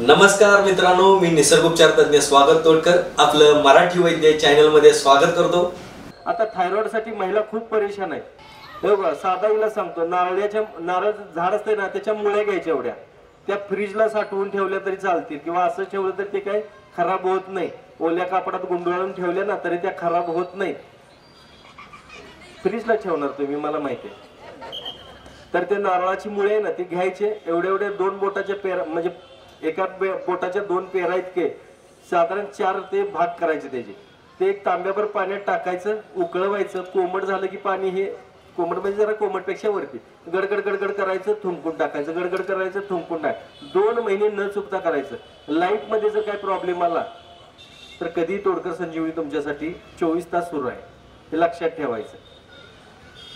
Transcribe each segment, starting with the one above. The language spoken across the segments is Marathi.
नमस्कार मित्रांनो, मी निसर्गोपचार तज्ञ स्वागत तोडकर आपलं मराठी वैद्य चॅनल मध्ये स्वागत करतो। आता थायरॉइड साठी महिला खूप परेशान आहे। हे बघा, साधा इला सांगतो, नारळ झाड असते ना, त्याच्या मुळ्या घ्यायच्या एवढ्या, त्या फ्रीजला साठवून ठेवल्या तरी चालतील किंवा असं ठेवलं तर ते काय खराब होत नाही। ओल्या कापडात गुंडाळून ठेवल्या ना तरी त्या खराब होत नाही। फ्रीजला ठेवणार तुम्ही, मला माहिती आहे। तर ते नारळाची मुळे आहे ना, ती घ्यायचे एवढे एवढे दोन बोटाच्या पेरा, म्हणजे एका बोटाच्या दोन पेरा इतके साधारण 4 ते भाग करायचे त्याचे। ते एक तांब्याभर पाण्यात टाकायचं, उकळवायचं, कोमट झालं की पाणी, हे कोमट म्हणजे जरा कोमटपेक्षा वरती, गडगड गडगड करायचं, थुंकून टाकायचं, गडगड करायचं, थुंकून टाकायचं। 2 महिने न चुकता करायचं। लाईट मध्ये जर काय प्रॉब्लेम आला तर कधी तोडकर संजीवनी तुमच्यासाठी 24 तास सुरू आहे, हे लक्षात ठेवायचं।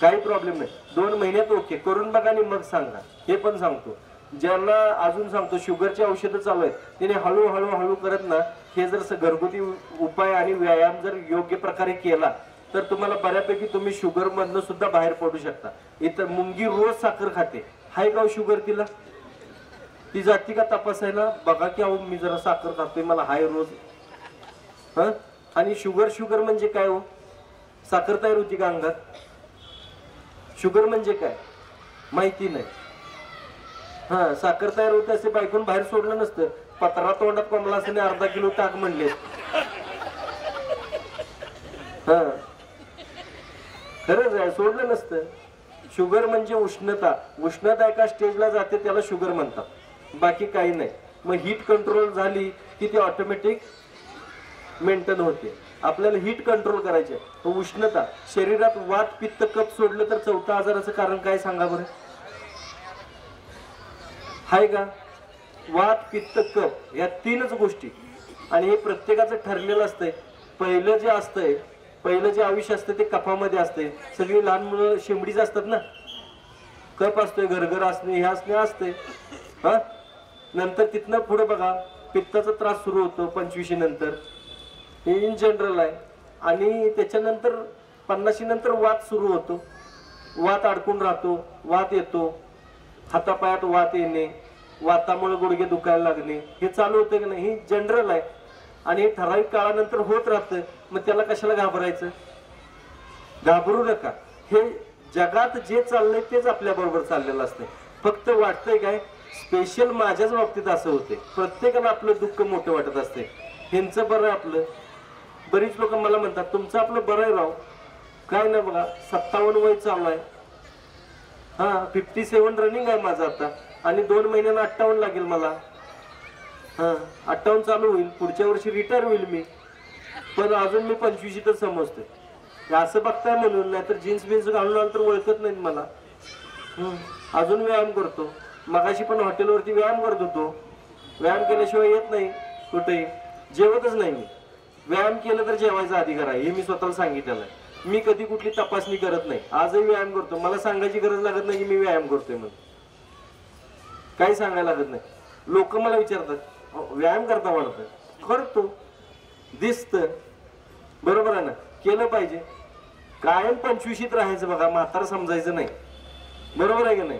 काही प्रॉब्लेम नाही, 2 महिन्यात ओके करून बघा आणि मग सांगा। हे पण सांगतो, ज्यांना अजून सांगतो शुगरची औषधं चालू आहेत, त्याने हळूहळू हळू करत ना, हे जर घरगुती उपाय आणि व्यायाम जर योग्य प्रकारे केला तर तुम्हाला बऱ्यापैकी तुम्ही शुगर मधनं सुद्धा बाहेर पडू शकता। इतर मुंगी रोज साखर खाते, हाय गाव शुगर तिला, ती जाती का तपासायला? बघा की अहो, मी जरा साखर खातोय, मला हाय रोज। हा, आणि शुगर म्हणजे काय हो? साखर तयार होती का अंगात? शुगर म्हणजे काय माहिती नाही। हा, साखर तयार होते असे बायकून बाहेर सोडलं नसतं, पत्रा तोंडात कोंबला असं अर्धा किलो टाक म्हणले। हा, खरंच आहे, सोडलं नसतं। शुगर म्हणजे उष्णता, उष्णता एका स्टेजला जाते त्याला शुगर म्हणतात, बाकी काही नाही। मग हीट कंट्रोल झाली की ती ऑटोमॅटिक मेंटेन होते। आपल्याला हीट कंट्रोल करायचे, उष्णता शरीरात, वात पित्त कफ सोडलं तर 4था आजाराचं कारण काय सांगा बरं? हाय का? वात पित्त कफ, या 3च गोष्टी। आणि हे प्रत्येकाचं ठरलेलं असतंय। पहिलं जे असतंय, पहिलं जे आयुष्य असतं ते कफामध्ये असते। सगळी लहान मुलं शिंबडीच असतात ना, कफ असतोय, घरघर असणे, हे असणे असते। हा, नंतर तिथनं पुढे बघा पित्ताचा त्रास सुरू होतो 25 नंतर, हे इन जनरल आहे। आणि त्याच्यानंतर 50 नंतर वात सुरू होतो, वात अडकून राहतो, वात येतो, हातापायात वात येणे, वातामुळे गुडघे दुखायला लागणे, हे चालू होतं की नाही, हे जनरल आहे। आणि हे ठराविक काळानंतर होत राहतं। मग त्याला कशाला घाबरायचं? घाबरू नका, हे जगात जे चाललंय तेच आपल्या बरोबर चाललेलं असतं। फक्त वाटतंय काय स्पेशल माझ्याच बाबतीत असं होते, प्रत्येकाला आपलं दुःख मोठं वाटत असते। ह्यांचं बरं आहे आपलं। बरीच लोक मला म्हणतात तुमचं आपलं बरं आहे राव, काय नाही बघा 57 वय चालू आहे, हा 57 रनिंग आहे माझं आता, आणि 2 महिन्याला 58 लागेल मला। हा, 58 चालू होईल, पुढच्या वर्षी रिटायर होईल मी, पण अजून मी 25च समजतोय। असं बघताय म्हणून, नाहीतर जीन्स बिन्स घालून आलं तर ओळखत नाही मला। अजून व्यायाम करतो, मगाशी पण हॉटेलवरती व्यायाम करत होतो। व्यायाम केल्याशिवाय येत नाही कुठेही, जेवतच नाही मी। व्यायाम केलं तर जेवायचा अधिकार आहे, हे मी स्वतःला सांगितलेलं आहे। मी कधी कुठली तपासणी करत नाही, आजही व्यायाम करतो, मला सांगायची गरज लागत नाही की मी व्यायाम करतोय म्हणून, काही सांगायला लागत नाही। लोक मला विचारतात व्यायाम करता वाटतं, करतो, दिसतं, बरोबर आहे ना, केलं पाहिजे। कायम 25शीत राहायचं बघा, म्हातार समजायचं नाही, बरोबर आहे की नाही?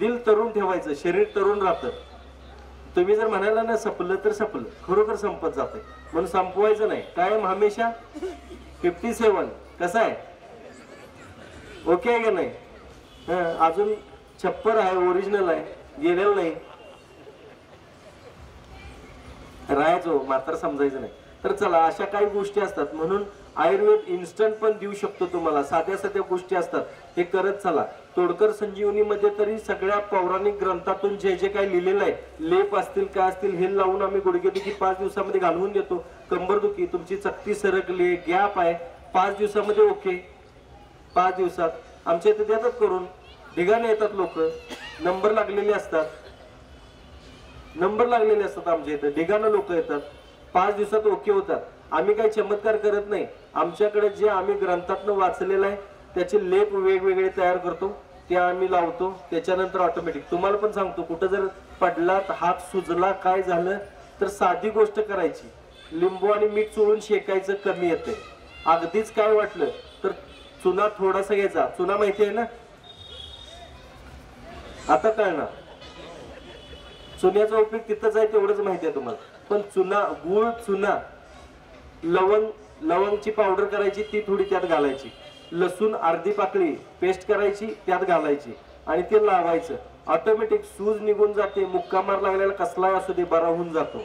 दिल तरुण ठेवायचं, शरीर तरुण राहतं। तुम्ही जर म्हणाला ना संपलं तर संपलं, खरोखर संपत जाते, म्हणून संपवायचं नाही, कायम हमेशा 57 कसं आहे, ओके आहे की नाही? अजून छप्पर आहे, ओरिजिनल आहे, गेलेलं नाही, राहायचो, मात्र समजायचं नाही। तर चला, अशा काही गोष्टी असतात, म्हणून आयुर्वेद इन्स्टंट पण देऊ शकतो तुम्हाला, साध्या साध्या गोष्टी असतात, हे करत चला। तोडकर संजीवनी मध्ये तरी सगळ्या पौराणिक ग्रंथातून जे जे काही लिहिलेलं आहे, लेप असतील काय असतील, हे लावून आम्ही गुडघेदुखी 5 दिवसामध्ये घालवून देतो। कंबरदुखी, तुमची चकती सरकली, गॅप आहे, 5 दिवसामध्ये ओके, 5 दिवसात आमच्या इथे देतात करून, ढिगाने येतात लोक, नंबर लागलेले असतात, आमच्या इथे ढिगाने लोक येतात, 5 दिवसात ओके होतात। आम्ही काही चमत्कार करत नाही, आमच्याकडे जे आम्ही ग्रंथातनं वाचलेलं आहे त्याचे लेप वेगवेगळे तयार करतो, ते आम्ही लावतो, त्याच्यानंतर ऑटोमॅटिक। तुम्हाला पण सांगतो, कुठं जर पडलात, हात सुजला, काय झालं तर साधी गोष्ट करायची, लिंबू आणि मीठ चोळून शेकायचं, कमी येते। अगदीच काय वाटलं तर चुना थोडासा घ्यायचा, चुना माहिती आहे ना, आता कळणार, चुन्याचा उपयोग तिथंच आहे तेवढंच माहिती आहे तुम्हाला. पण चुना, गुळ, चुना, लवंगची पावडर करायची ती थोडी त्यात घालायची, लसूण अर्धी पाकळी पेस्ट करायची त्यात घालायची आणि ते लावायचं. ऑटोमॅटिक सूज निघून जाते. मुक्का मार लागलेला कसलाही असू दे बरा होऊन जातो.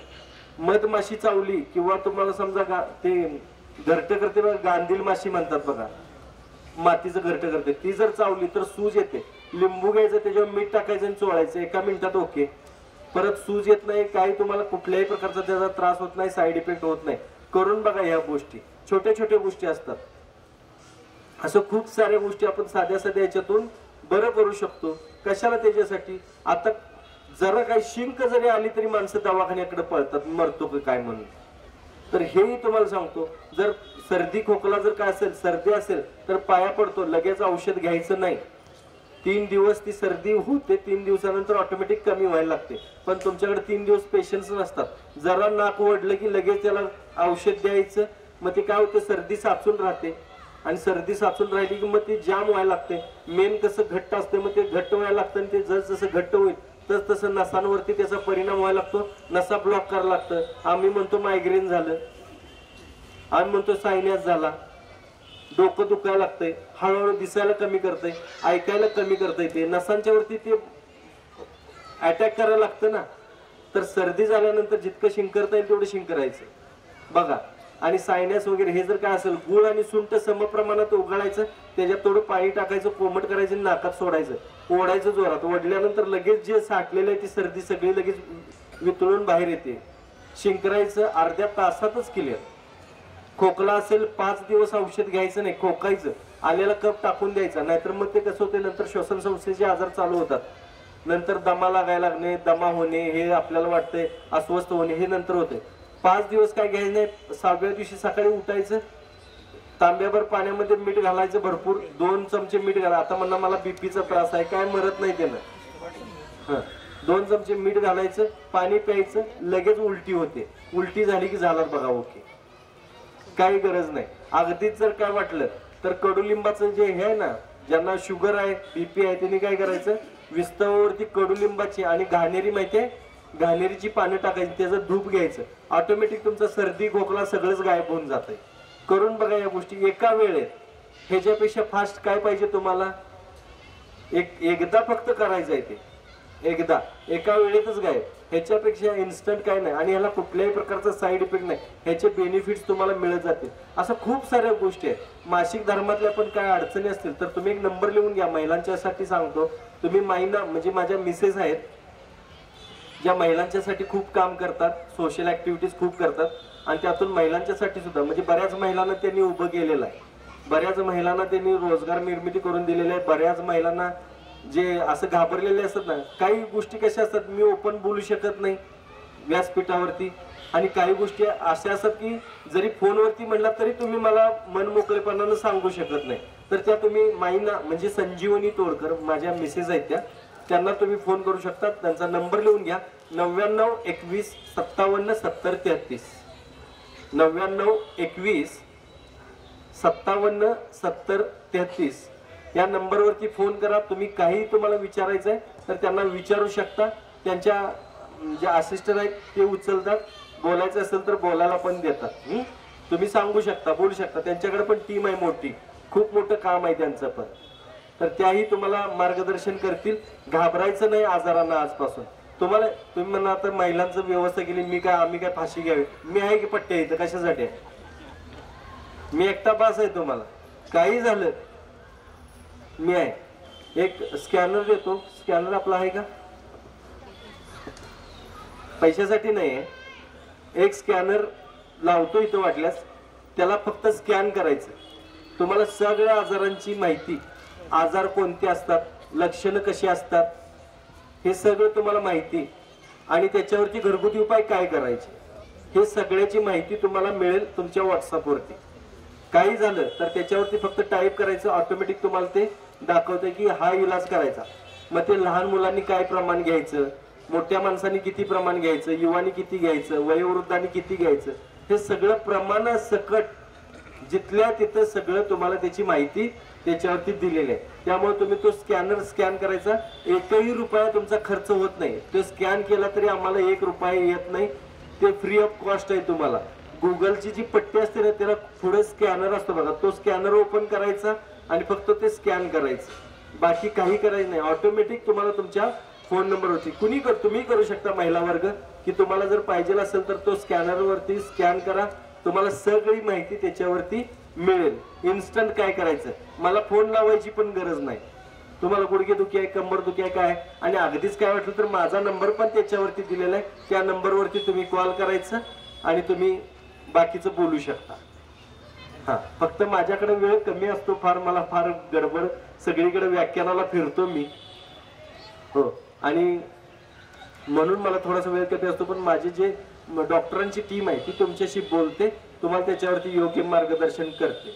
मधमाशी चावली किंवा तुम्हाला समजा ते घरट करते बघा, गांधील माशी म्हणतात बघा, मातीचं घरट करते, ती जर चावली तर सूज येते. लिंबू घ्यायचं, त्याच्यावर मीठ टाकायचं आणि चोळायचं, 1 मिनिटात ओके. परत सूज येत नाही, काही तुम्हाला कुठल्याही प्रकारचा त्याचा त्रास होत नाही, साईड इफेक्ट होत नाही. करून बघा ह्या गोष्टी. छोट्या छोट्या गोष्टी असतात. असं खूप साऱ्या गोष्टी आपण साध्या साध्या याच्यातून बरं करू शकतो. कशाला? त्याच्यासाठी. आता जरा काही शिंक जरी आली तरी माणसं दवाखान्याकडे पळतात, मरतो का काय म्हणून. तर हेही तुम्हाला सांगतो, जर सर्दी खोकला जर काय असेल, सर्दी असेल तर पाया पडतो, लगेच औषध घ्यायचं नाही. 3 दिवस ती सर्दी होते, 3 दिवसानंतर ऑटोमॅटिक कमी व्हायला लागते. पण तुमच्याकडे 3 दिवस पेशन्स नसतात. जरा नाक ओढलं की लगेच त्याला औषध द्यायचं. मग ते काय होतं, सर्दी साचून राहते आणि सर्दी साचून राहिली की मग ते जाम व्हायला लागते. मेन कसं घट्ट असते, मग ते घट्ट व्हायला लागतं आणि ते जसं घट्ट होईल तसं नसांवरती त्याचा परिणाम व्हायला लागतो. नसा ब्लॉक करायला लागतं. आम्ही म्हणतो मायग्रेन झालं, आम्ही म्हणतो सायनस झाला, डोकं दुखायला लागतंय, हळूहळू दिसायला कमी करतंय, ऐकायला कमी करतंय. ते नसांच्या वरती ते अटॅक करायला लागतं ना. तर सर्दी झाल्यानंतर जितकं शिंकरता येईल तेवढं शिंकरायचं बघा. आणि सायनस वगैरे हे जर काय असेल, गुळ आणि सुंठ समप्रमाणात उघडायचं, त्याच्यात थोडं पाणी टाकायचं, कोमट करायचं, नाकात सोडायचं, ओढायचं जोरात. ओढल्यानंतर लगेच जे साठलेलं आहे ती सर्दी सगळी लगेच वितळून बाहेर येते. शिंकरायचं, अर्ध्या तासातच क्लिअर. खोकला असेल 5 दिवस औषध घ्यायचं नाही, खोकायचं, आलेला कप टाकून द्यायचा. नाहीतर मग ते कसं होते, नंतर श्वसन संस्थेचे आजार चालू होतात. नंतर दमा लागायला लागणे, दमा होणे, हे आपल्याला वाटतंय अस्वस्थ होणे, हे नंतर होते. 5 दिवस काय घ्यायचं नाही. 6व्या दिवशी सकाळी उठायचं, तांब्याभर पाण्यामध्ये मीठ घालायचं, भरपूर 2 चमचे मीठ घाला. आता म्हणा मला बीपीचा त्रास आहे, काय मरत नाही त्यानं. 2 चमचे मीठ घालायचं, पाणी प्यायचं, लगेच उलटी होते. उलटी झाली की झाला बघा ओके, काही गरज नाही. अगदीच जर काय वाटलं तर कडुलिंबाचं जे हे आहे ना, ज्यांना शुगर आहे, बीपी आहे, त्यांनी काय करायचं, विस्तवावरती कडुलिंबाची आणि घाणेरी माहिती आहे, घाणेरीची पानं टाकायची, त्याचं धूप घ्यायचं. ऑटोमॅटिक तुमचा सर्दी खोकला सगळंच गायब होऊन जातंय. करून बघा या गोष्टी एका वेळेत. ह्याच्यापेक्षा फास्ट काय पाहिजे तुम्हाला? एकदा फक्त करायचं आहे ते, एकदा एका वेळेतच गायब. ह्याच्यापेक्षा इन्स्टंट काय नाही आणि ह्याला कुठल्याही प्रकारचा साईड इफेक्ट नाही. ह्याचे बेनिफिट्स तुम्हाला मिळत जातील. असं खूप साऱ्या गोष्टी आहेत. मासिक धर्मातल्या पण काय अडचणी असतील तर तुम्ही एक नंबर लिहून घ्या. महिलांच्यासाठी सांगतो, तुम्ही माईना म्हणजे माझ्या मिसेस आहेत ज्या महिलांच्यासाठी खूप काम करतात, सोशल ऍक्टिव्हिटीज खूप करतात आणि त्यातून महिलांच्यासाठी सुद्धा म्हणजे बऱ्याच महिलांना त्यांनी उभं केलेलं आहे. बऱ्याच महिलांना त्यांनी रोजगार निर्मिती करून दिलेली आहे. बऱ्याच महिलांना जे असं घाबरलेले असतात ना, काही गोष्टी कशा असतात, मी ओपन बोलू शकत नाही व्यासपीठावरती, आणि काही गोष्टी अशा असतात की जरी फोनवरती म्हणलात तरी तुम्ही मला मन मोकळेपणानं सांगू शकत नाही. तर त्या तुम्ही माईना म्हणजे संजीवनी तोडकर माझ्या मिसेस आहेत त्यांना तुम्ही फोन करू शकता. त्यांचा नंबर लिहून घ्या, 99 21 57 70 33, 99 21 57 70 33 या नंबरवरती फोन करा. तुम्ही काही तुम्हाला विचारायचं आहे तर त्यांना विचारू शकता. त्यांच्या जे असिस्टंट आहेत ते उचलतात. बोलायचं असेल तर बोलायला पण देतात. तुम्ही सांगू शकता, बोलू शकता. त्यांच्याकडे पण टीम आहे मोठी, खूप मोठं काम आहे त्यांचं पण. तर त्याही तुम्हाला मार्गदर्शन करतील. घाबरायचं नाही आजारांना आजपासून. तुम्हाला तुम्ही म्हणा तर महिलांचं व्यवस्था केली, आम्ही काय फाशी घ्यावी, मी आहे की पट्ट्या इथं कशासाठी आहे, मी एकटा पास आहे. तुम्हाला काही झालं मी आहे. एक स्कॅनर देतो, स्कॅनर आपला आहे का? पैशासाठी नाही आहे. एक स्कॅनर लावतो इथं, वाटल्यास त्याला फक्त स्कॅन करायचं. तुम्हाला सगळ्या आजारांची माहिती, आजार कोणते असतात, लक्षणं कशी असतात, हे सगळं तुम्हाला माहिती आणि त्याच्यावरती घरगुती उपाय काय करायचे, हे सगळ्याची माहिती तुम्हाला मिळेल तुमच्या व्हॉट्सअपवरती. काही झालं तर त्याच्यावरती फक्त टाईप करायचं, ऑटोमॅटिक तुम्हाला ते दाखवतंय की हा इलाज करायचा. मग ते लहान मुलांनी काय प्रमाण घ्यायचं, मोठ्या माणसांनी किती प्रमाण घ्यायचं, युवानी किती घ्यायचं, वयोवृद्धांनी किती घ्यायचं, हे सगळं प्रमाणासकट जिथल्या तिथं सगळं तुम्हाला त्याची माहिती त्याच्यावरती दिलेली आहे. त्यामुळे तुम्ही तो स्कॅनर स्कॅन करायचा, एकही रुपया तुमचा खर्च होत नाही. तो स्कॅन केला तरी आम्हाला 1 रुपया येत नाही, ते फ्री ऑफ कॉस्ट आहे. तुम्हाला गुगलची जी पट्टी असते ना त्याला पुढे स्कॅनर असतो बघा, तो स्कॅनर ओपन करायचा आणि फक्त ते स्कॅन करायचं, बाकी काही करायचं नाही. ऑटोमॅटिक तुम्हाला तुमच्या फोन नंबरवरती तुम्ही करू शकता महिला वर्ग, की तुम्हाला जर पाहिजे असेल तर तो स्कॅनर वरती स्कॅन करा, तुम्हाला सगळी माहिती त्याच्यावरती मिळेल. इन्स्टंट काय करायचं, मला फोन लावायची पण गरज नाही. तुम्हाला गुडघेदुखी आहे, कंबरदुखी आहे काय, आणि अगदीच काय वाटलं तर माझा नंबर पण त्याच्यावरती दिलेला आहे, त्या नंबरवरती तुम्ही कॉल करायचं आणि तुम्ही बाकीचं बोलू शकता. हा, फक्त माझ्याकडे वेळ कमी असतो फार, मला फार गडबड, सगळीकडे व्याख्यानाला फिरतो मी. हो, आणि म्हणून मला थोडासा वेळ कमी असतो. पण माझी जे डॉक्टरांची टीम आहे ती तुमच्याशी बोलते, तुम्हाला त्याच्यावरती योग्य मार्गदर्शन करते.